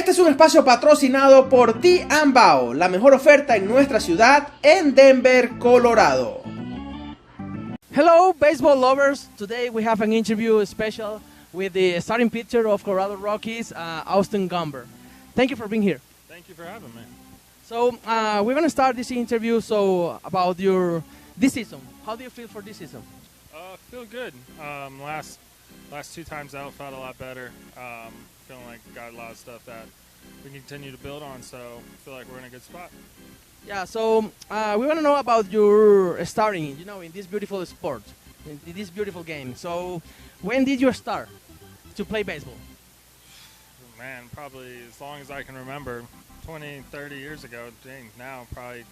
Este es un espacio patrocinado por T&BAO, la mejor oferta en nuestra ciudad, en Denver, Colorado. Hello, baseball lovers. Today we have an interview special with the starting pitcher of Colorado Rockies, Austin Gomber. Thank you for being here. Thank you for having me. So we're going to start this interview about this season. How do you feel for this season? Feel good. Last two times out felt a lot better. Feeling like got a lot of stuff that we can continue to build on, so feel like we're in a good spot. Yeah, so we want to know about your starting, in this beautiful sport, in this beautiful game. So when did you start to play baseball? Man, probably as long as I can remember, 20, 30 years ago. Dang, now probably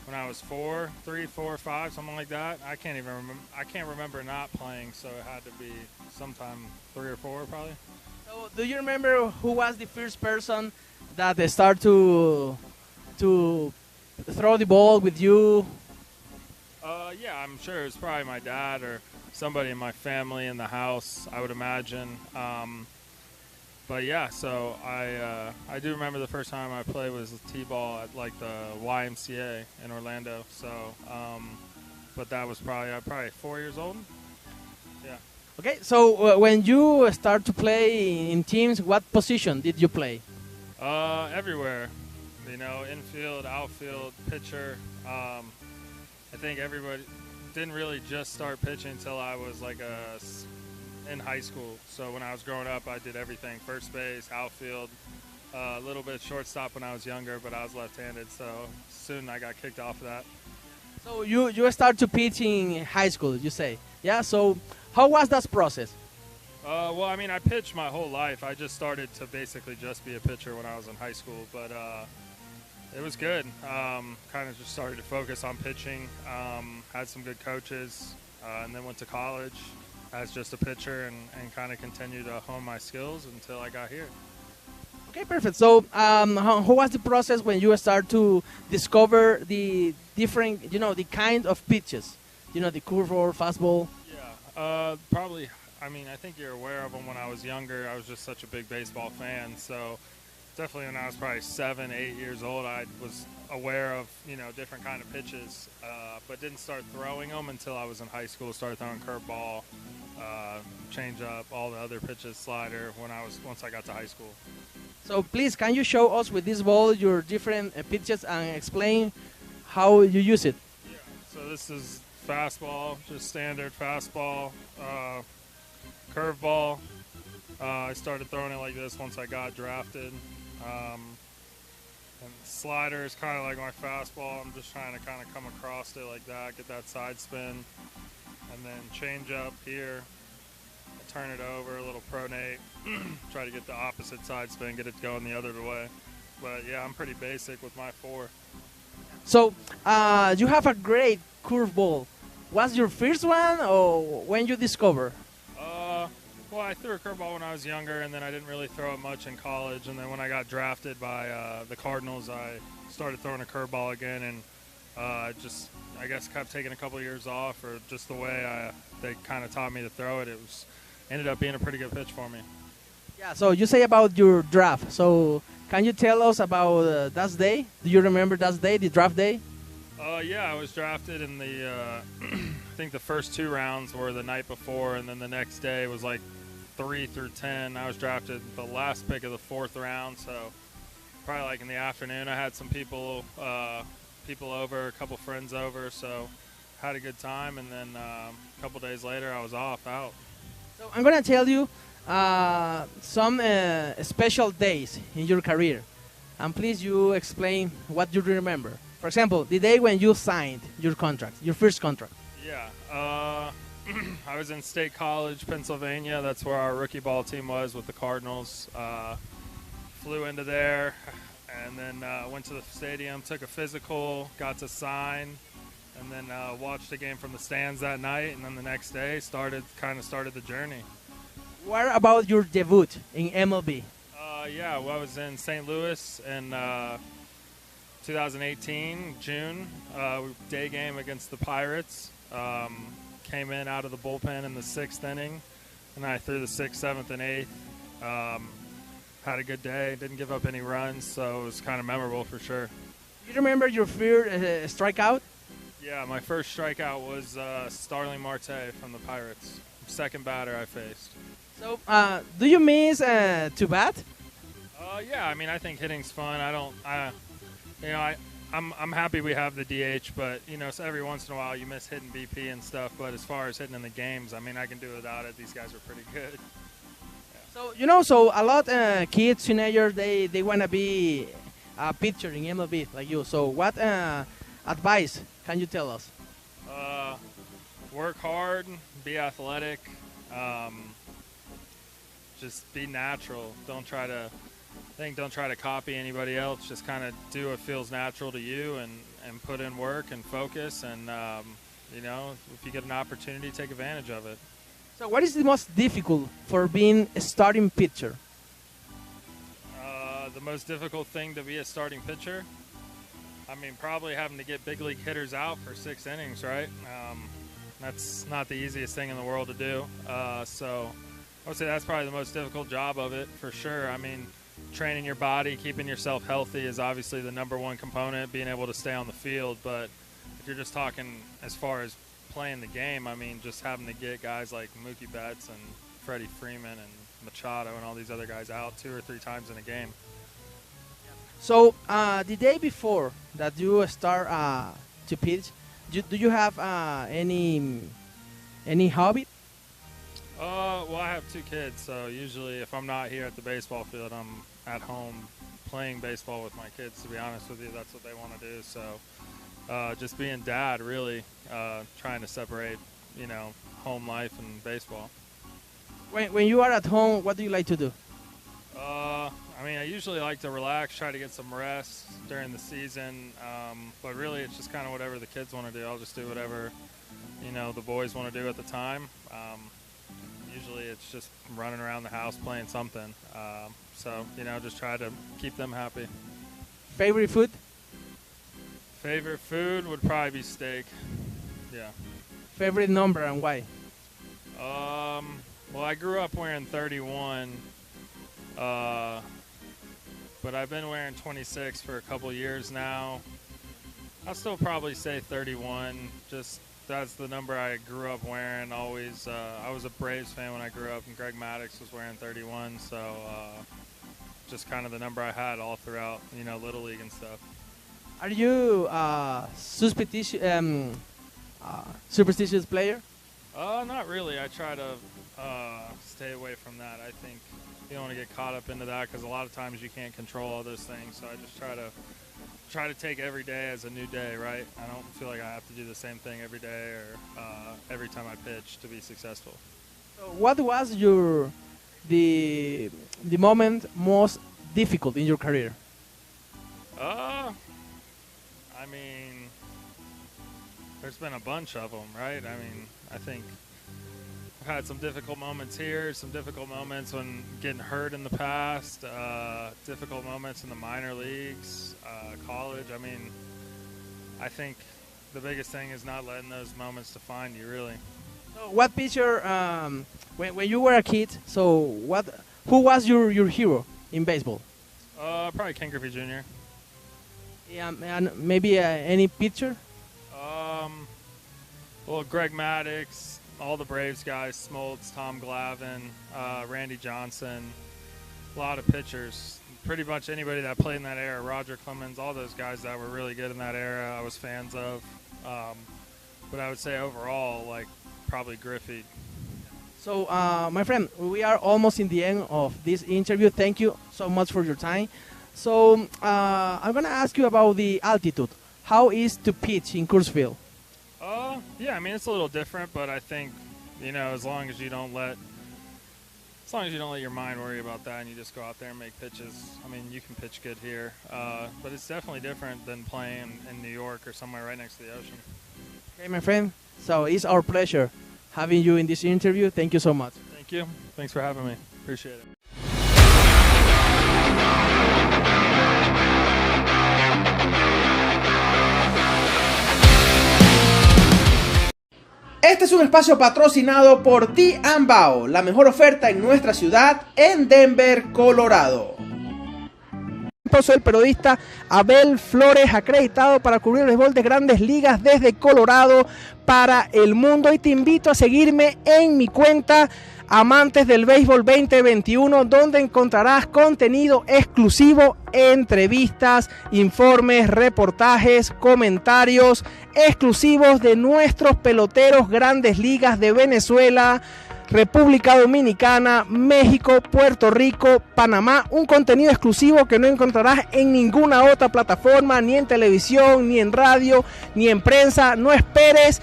when I was 3, 4, 5, something like that. I can't even remember. I can't remember not playing, so it had to be sometime 3 or 4 probably. So do you remember who was the first person that started to throw the ball with you? Yeah, I'm sure it's probably my dad or somebody in my family in the house, I would imagine. But yeah, so I do remember the first time I played was T-ball at like the YMCA in Orlando. So, but that was probably 4 years old. Yeah. Okay, so when you start to play in teams, what position did you play? Everywhere, infield, outfield, pitcher. I think everybody didn't really just start pitching until I was like in high school. So when I was growing up, I did everything: first base, outfield, a little bit shortstop when I was younger, but I was left-handed. So soon I got kicked off of that. So you start to pitch in high school, you say? Yeah. So how was that process? Well, I mean, I pitched my whole life. I just started to basically just be a pitcher when I was in high school, but it was good. Kind of just started to focus on pitching. Had some good coaches, and then went to college as just a pitcher and kind of continued to hone my skills until I got here. Okay, perfect. So how was the process when you start to discover the different, the kind of pitches? The curveball, fastball? Yeah, probably. I mean, I think you're aware of them. When I was younger, I was just such a big baseball fan. So definitely when I was probably 7, 8 years old, I was aware of, different kind of pitches, but didn't start throwing them until I was in high school. Started throwing curveball, change-up, all the other pitches, slider, once I got to high school. So please, can you show us with this ball your different pitches and explain how you use it? Yeah, so this is fastball, just standard fastball, curveball. I started throwing it like this once I got drafted. And slider is kind of like my fastball. I'm just trying to kind of come across it like that, get that side spin. And then change up here, turn it over, a little pronate, try to get the opposite side spin, get it going the other way. But yeah, I'm pretty basic with my 4. So you have a great curveball. Was your first one or when you discover? Well, I threw a curveball when I was younger, and then I didn't really throw it much in college. And then when I got drafted by the Cardinals, I started throwing a curveball again, and I guess kept taking a couple of years off, or just the way they kind of taught me to throw it. Ended up being a pretty good pitch for me. Yeah. So you say about your draft. So can you tell us about that day? Do you remember that day, the draft day? Yeah, I was drafted in the. I think the first 2 rounds were the night before, and then the next day was like 3 through 10. I was drafted the last pick of the 4th round, so probably like in the afternoon. I had some people over, a couple friends over, so had a good time. And then a couple days later, I was out. So I'm gonna tell you some special days in your career, and please you explain what you remember. For example, the day when you signed your contract, your first contract. Yeah. I was in State College, Pennsylvania. That's where our rookie ball team was with the Cardinals. Flew into there and then went to the stadium, took a physical, got to sign, and then watched the game from the stands that night. And then the next day started the journey. What about your debut in MLB? Yeah, well, I was in St. Louis in 2018, June, day game against the Pirates. Came in out of the bullpen in the 6th inning, and I threw the 6th, 7th, and 8th. had a good day. Didn't give up any runs, so it was kind of memorable for sure. You remember your first strikeout? Yeah, my first strikeout was Starling Marte from the Pirates. Second batter I faced. So, do you miss to bat? Yeah, I mean, I think hitting's fun. I'm happy we have the DH, but so every once in a while you miss hitting BP and stuff. But as far as hitting in the games, I mean, I can do without it. These guys are pretty good. So so a lot kids, teenagers, they want to be a pitcher in MLB like you. So what advice can you tell us? Work hard, be athletic, just be natural. Don't try to copy anybody else. Just kind of do what feels natural to you and put in work and focus. And, if you get an opportunity, take advantage of it. So what is the most difficult for being a starting pitcher? The most difficult thing to be a starting pitcher? I mean, probably having to get big league hitters out for 6 innings, right? That's not the easiest thing in the world to do. So I would say that's probably the most difficult job of it, for sure. I mean, training your body, keeping yourself healthy is obviously the #1 component, being able to stay on the field. But if you're just talking as far as playing the game, I mean, just having to get guys like Mookie Betts and Freddie Freeman and Machado and all these other guys out 2 or 3 times in a game. So the day before that you start to pitch, do you have any hobby? Well, I have 2 kids, so usually if I'm not here at the baseball field, I'm at home playing baseball with my kids, to be honest with you. That's what they want to do. So just being dad, really, trying to separate, home life and baseball. When you are at home, what do you like to do? I mean, I usually like to relax, try to get some rest during the season, but really it's just kind of whatever the kids want to do. I'll just do whatever, the boys want to do at the time. Usually it's just running around the house playing something. So, just try to keep them happy. Favorite food? Favorite food would probably be steak. Yeah. Favorite number and why? Well, I grew up wearing 31, but I've been wearing 26 for a couple years now. I'll still probably say 31. Just that's the number I grew up wearing. Always, I was a Braves fan when I grew up, and Greg Maddux was wearing 31. So, just kind of the number I had all throughout, Little League and stuff. Are you superstitious player? Not really. I try to stay away from that. I think you don't want to get caught up into that because a lot of times you can't control all those things. So I just try to take every day as a new day, right? I don't feel like I have to do the same thing every day or every time I pitch to be successful. So what was the moment most difficult in your career? I mean, there's been a bunch of them, right? I mean, I think I've had some difficult moments here, some difficult moments when getting hurt in the past, difficult moments in the minor leagues, college. I mean, I think the biggest thing is not letting those moments define you, really. So what pitcher, when you were a kid, who was your hero in baseball? Probably Ken Griffey Jr. Yeah, and maybe any pitcher? Well, Greg Maddux, all the Braves guys, Smoltz, Tom Glavine, Randy Johnson, a lot of pitchers. Pretty much anybody that played in that era, Roger Clemens, all those guys that were really good in that era, I was fans of. But I would say overall, probably Griffey. So, my friend, we are almost in the end of this interview. Thank you so much for your time. So, I'm going to ask you about the altitude. How is to pitch in Coorsville? Yeah, I mean, it's a little different, but I think, as long as you don't let your mind worry about that and you just go out there and make pitches, I mean, you can pitch good here. But it's definitely different than playing in New York or somewhere right next to the ocean. Okay, my friend. So, it's our pleasure having you in this interview. Thank you so much. Thank you. Thanks for having me. Appreciate it. Este es un espacio patrocinado por T&BAO, la mejor oferta en nuestra ciudad, en Denver, Colorado. Soy el periodista Abel Flores, acreditado para cubrir el béisbol de grandes ligas desde Colorado para el mundo, y te invito a seguirme en mi cuenta Amantes del Béisbol 2021, donde encontrarás contenido exclusivo, entrevistas, informes, reportajes, comentarios exclusivos de nuestros peloteros grandes ligas de Venezuela, República Dominicana, México, Puerto Rico, Panamá. Un contenido exclusivo que no encontrarás en ninguna otra plataforma, ni en televisión, ni en radio, ni en prensa. No esperes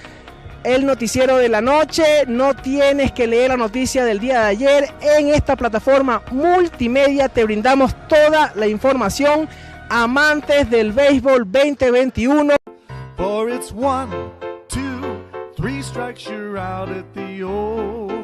el noticiero de la noche, no tienes que leer la noticia del día de ayer. En esta plataforma multimedia te brindamos toda la información. Amantes del Béisbol 2021. For it's 1, 2, 3 strikes, you're out at the old